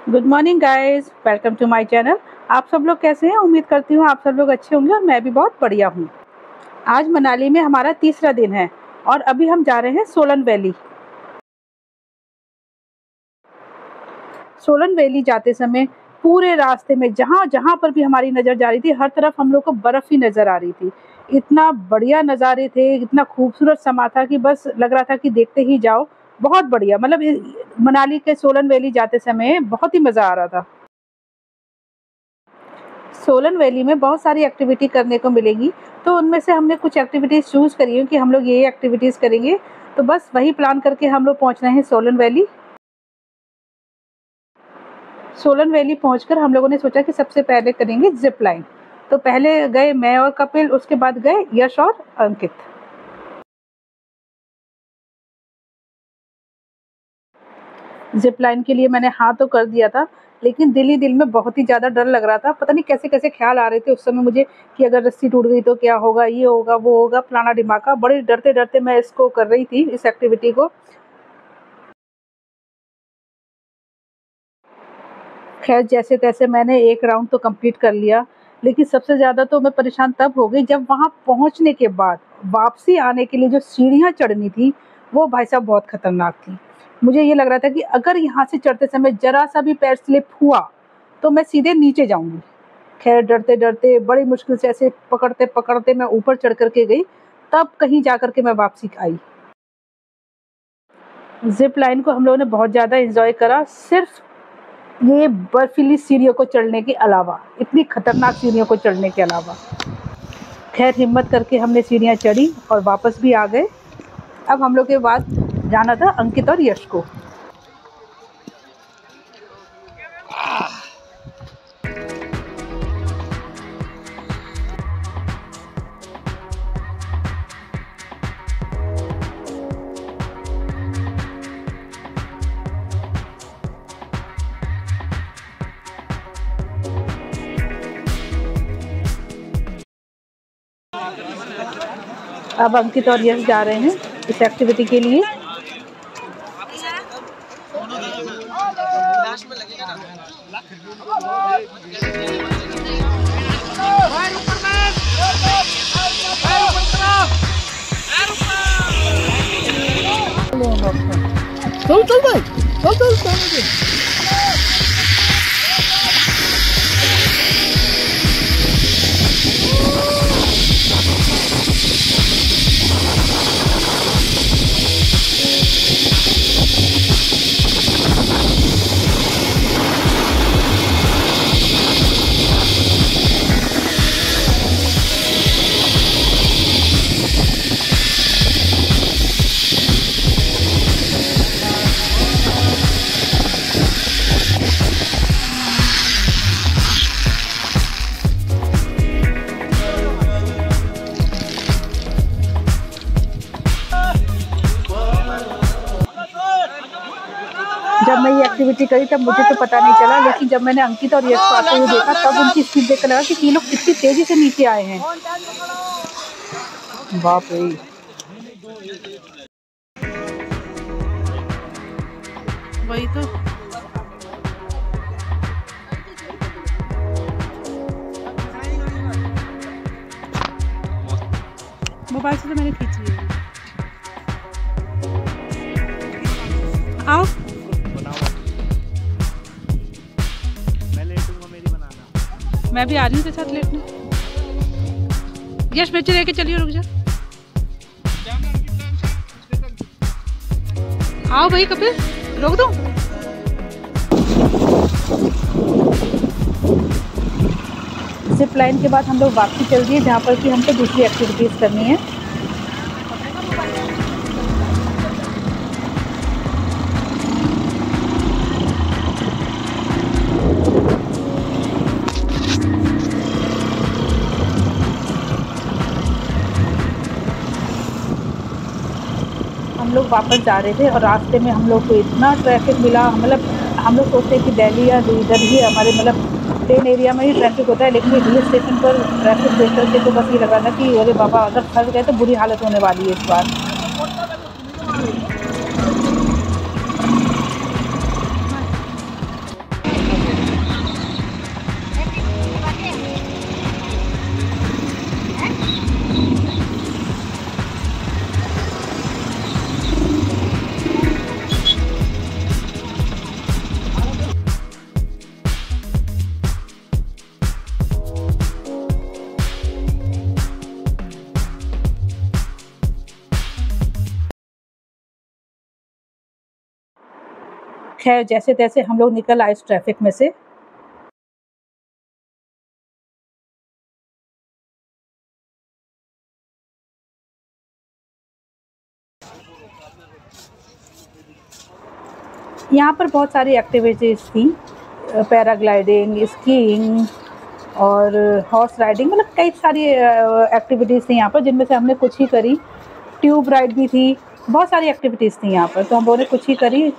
Good morning guys, welcome to my channel. आप सब लोग कैसे हैं? उम्मीद करती हूँ आप सब लोग अच्छे होंगे और मैं भी बहुत बढ़िया हूँ। आज मनाली में हमारा तीसरा दिन है और अभी हम जा रहे हैं सोलन वैली। सोलन वैली जाते समय पूरे रास्ते में जहाँ जहाँ पर भी हमारी नज़र जा रही थी, हर तरफ हम लोग को बर्फ़ ही नज़र आ रही थी। इतना बढ़िया नज़ारे थे, इतना खूबसूरत समा था कि बस लग रहा था कि देखते ही जाओ। बहुत बढ़िया, मतलब मनाली के सोलन वैली जाते समय बहुत ही मज़ा आ रहा था। सोलन वैली में बहुत सारी एक्टिविटी करने को मिलेंगी, तो उनमें से हमने कुछ एक्टिविटीज़ चूज़ करी है कि हम लोग ये एक्टिविटीज़ करेंगे। तो बस वही प्लान करके हम लोग पहुंच रहे हैं सोलन वैली। सोलन वैली पहुंचकर हम लोगों ने सोचा कि सबसे पहले करेंगे जिप लाइन। तो पहले गए मैं और कपिल, उसके बाद गए यश और अंकित। जिप लाइन के लिए मैंने हाँ तो कर दिया था, लेकिन दिल ही दिल में बहुत ही ज़्यादा डर लग रहा था। पता नहीं कैसे कैसे ख्याल आ रहे थे उस समय मुझे कि अगर रस्सी टूट गई तो क्या होगा, ये होगा वो होगा, फलाना ढिमाका। बड़े डरते डरते मैं इसको कर रही थी, इस एक्टिविटी को। खैर जैसे तैसे मैंने एक राउंड तो कंप्लीट कर लिया, लेकिन सबसे ज़्यादा तो मैं परेशान तब हो गई जब वहाँ पहुँचने के बाद वापसी आने के लिए जो सीढ़ियाँ चढ़नी थी, वो भाई साहब बहुत खतरनाक थी। मुझे ये लग रहा था कि अगर यहाँ से चढ़ते समय ज़रा सा भी पैर स्लिप हुआ तो मैं सीधे नीचे जाऊँगी। खैर डरते डरते बड़ी मुश्किल से ऐसे पकड़ते पकड़ते मैं ऊपर चढ़ कर के गई, तब कहीं जा कर के मैं वापसी आई। जिप लाइन को हम लोगों ने बहुत ज़्यादा एंजॉय करा, सिर्फ ये बर्फीली सीढ़ियों को चढ़ने के अलावा, इतनी खतरनाक सीढ़ियों को चढ़ने के अलावा। खैर हिम्मत करके हमने सीढ़ियाँ चढ़ी और वापस भी आ गए। अब हम लोग के बाद जाना था अंकित और यश को। अब अंकित और यश जा रहे हैं इस एक्टिविटी के लिए। चल चल भाई, चल चल चल। जब मैं ये एक्टिविटी करी तब मुझे तो पता नहीं चला, लेकिन जब मैंने अंकित और यश को आते हुए देखा तब उनकी स्पीड देखकर लगा कि ये लोग कितनी तेजी से नीचे आए हैं। बाप रे। वही तो मोबाइल से तो मैंने खींच लिया। आओ मैं भी आ रही हूँ तेरे साथ लेटने। यश बच्चे लेके चलिए, रुक जा। आओ भाई कपिल, रोक दो। जिप लाइन के बाद हम लोग वापसी चल दिए जहाँ पर कि हमको दूसरी एक्टिविटीज़ करनी है। हम लोग वापस जा रहे थे और रास्ते में हम लोग को इतना ट्रैफिक मिला, मतलब हम लोग सोचते हैं कि दिल्ली या इधर ही हमारे मतलब प्लेन एरिया में ही ट्रैफिक होता है, लेकिन हिल स्टेशन पर ट्रैफिक देख करके तो बस ये लगा था कि अरे बाबा अगर फंस गए तो बुरी हालत होने वाली है इस बार। खैर जैसे तैसे हम लोग निकल आए इस ट्रैफिक में से। यहाँ पर बहुत सारी एक्टिविटीज़ थी, पैराग्लाइडिंग, स्कीइंग और हॉर्स राइडिंग, मतलब कई सारी एक्टिविटीज़ थी यहाँ पर, जिनमें से हमने कुछ ही करी। ट्यूब राइड भी थी, बहुत सारी एक्टिविटीज़ थी यहाँ पर, तो हम लोगों ने कुछ ही करी।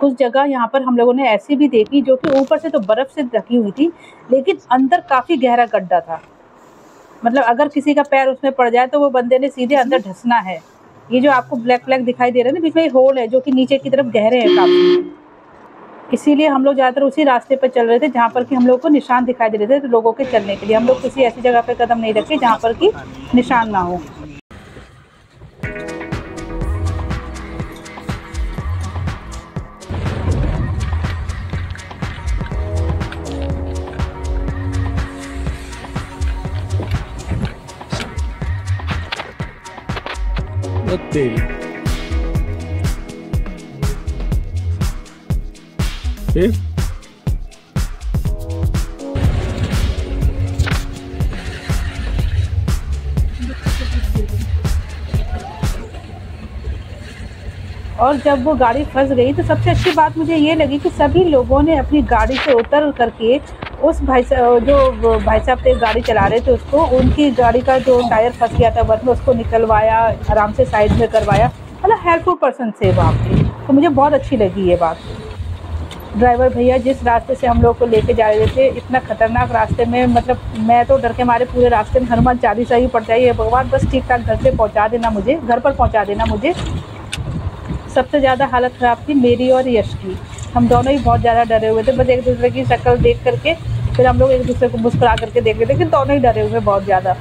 कुछ जगह यहाँ पर हम लोगों ने ऐसी भी देखी जो कि ऊपर से तो बर्फ से ढकी हुई थी, लेकिन अंदर काफी गहरा गड्ढा था। मतलब अगर किसी का पैर उसमें पड़ जाए तो वो बंदे ने सीधे अंदर धंसना है। ये जो आपको ब्लैक ब्लैक दिखाई दे रहा है ना, बीच में होल है जो कि नीचे की तरफ गहरे हैं काफी। इसीलिए हम लोग ज़्यादातर उसी रास्ते पर चल रहे थे जहाँ पर कि हम लोग को निशान दिखाई दे रहे थे लोगों के चलने के लिए। हम लोग किसी ऐसी जगह पे कदम नहीं रखे जहाँ पर कि निशान ना हो। और जब वो गाड़ी फंस गई तो सबसे अच्छी बात मुझे ये लगी कि सभी लोगों ने अपनी गाड़ी से उतर करके उस जो भाई साहब थे गाड़ी चला रहे थे उसको, उनकी गाड़ी का जो टायर फंस गया था बर्फ में, उसको निकलवाया, आराम से साइड में करवाया। मतलब हेल्पफुल पर्सन थे वहाँ पे, तो मुझे बहुत अच्छी लगी ये बात। ड्राइवर भैया जिस रास्ते से हम लोग को लेके जा रहे थे, इतना खतरनाक रास्ते में, मतलब मैं तो डर के मारे पूरे रास्ते में हनुमान चालीसा ही पड़ जाइए, भगवान बस ठीक ठाक घर से पहुँचा देना मुझे, घर पर पहुँचा देना मुझे। सबसे ज़्यादा हालत ख़राब थी मेरी और यश की। हम दोनों ही बहुत ज़्यादा डरे हुए थे। बस एक दूसरे की शक्ल देख करके फिर हम लोग एक दूसरे को मुस्कुरा करके देख रहे थे, लेकिन दोनों ही डरे हुए बहुत ज़्यादा।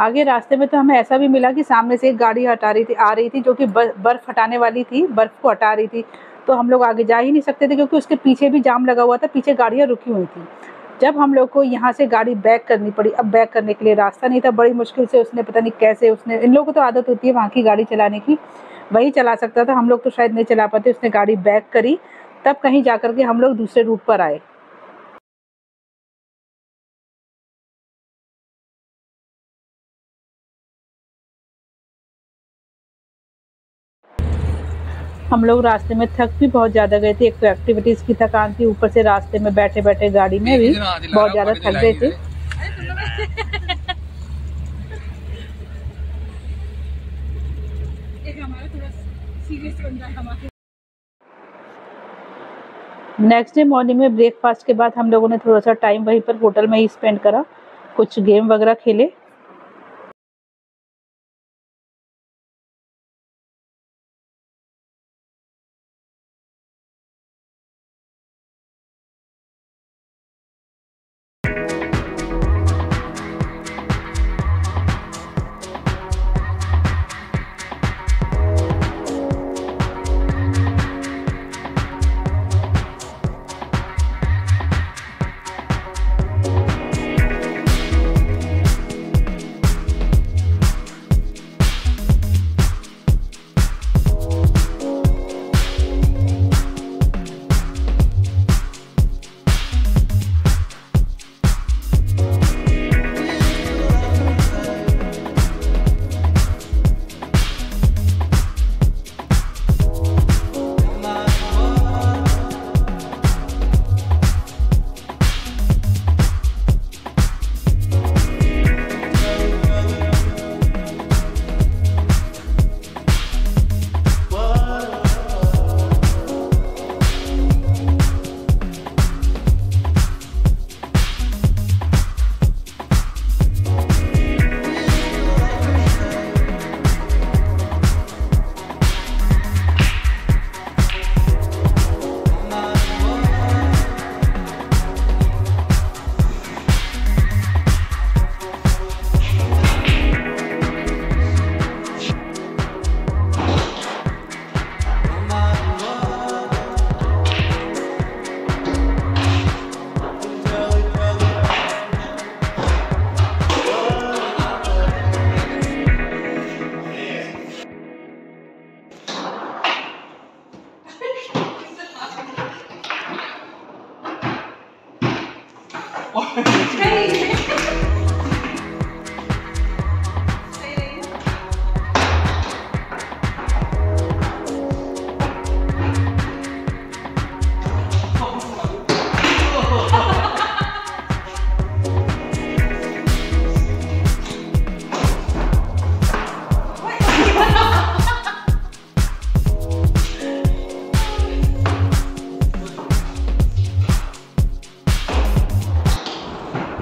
आगे रास्ते में तो हमें ऐसा भी मिला कि सामने से एक गाड़ी आ रही थी जो कि बर्फ़ हटाने वाली थी, बर्फ़ को हटा रही थी। तो हम लोग आगे जा ही नहीं सकते थे क्योंकि उसके पीछे भी जाम लगा हुआ था, पीछे गाड़ियाँ रुकी हुई थी। जब हम लोग को यहाँ से गाड़ी बैक करनी पड़ी, अब बैक करने के लिए रास्ता नहीं था, बड़ी मुश्किल से उसने पता नहीं कैसे, उसने, इन लोगों को तो आदत होती है वहाँ की गाड़ी चलाने की, वही चला सकता था, हम लोग तो शायद नहीं चला पाते। उसने गाड़ी बैक करी, तब कहीं जा कर के हम लोग दूसरे रूट पर आए। हम लोग रास्ते में थक भी बहुत ज़्यादा गए थे, एक तो एक्टिविटीज़ की थकान थी, ऊपर से रास्ते में बैठे बैठे गाड़ी में भी बहुत ज़्यादा थक गए थे। नेक्स्ट डे मॉर्निंग में ब्रेकफास्ट के बाद हम लोगों ने थोड़ा सा टाइम वहीं पर होटल में ही स्पेंड करा, कुछ गेम वगैरह खेले।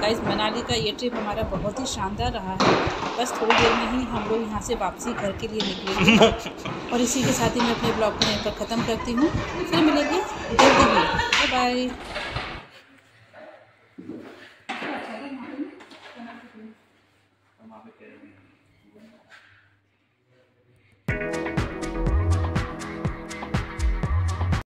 गाइस, मनाली का ये ट्रिप हमारा बहुत ही शानदार रहा है। बस थोड़ी देर में ही हम लोग यहाँ से वापसी घर के लिए निकलेंगे और इसी के साथ ही मैं अपने ब्लॉग को यहीं पर ख़त्म करती हूँ। फिर मिलेंगे जल्दी ही। Bye bye.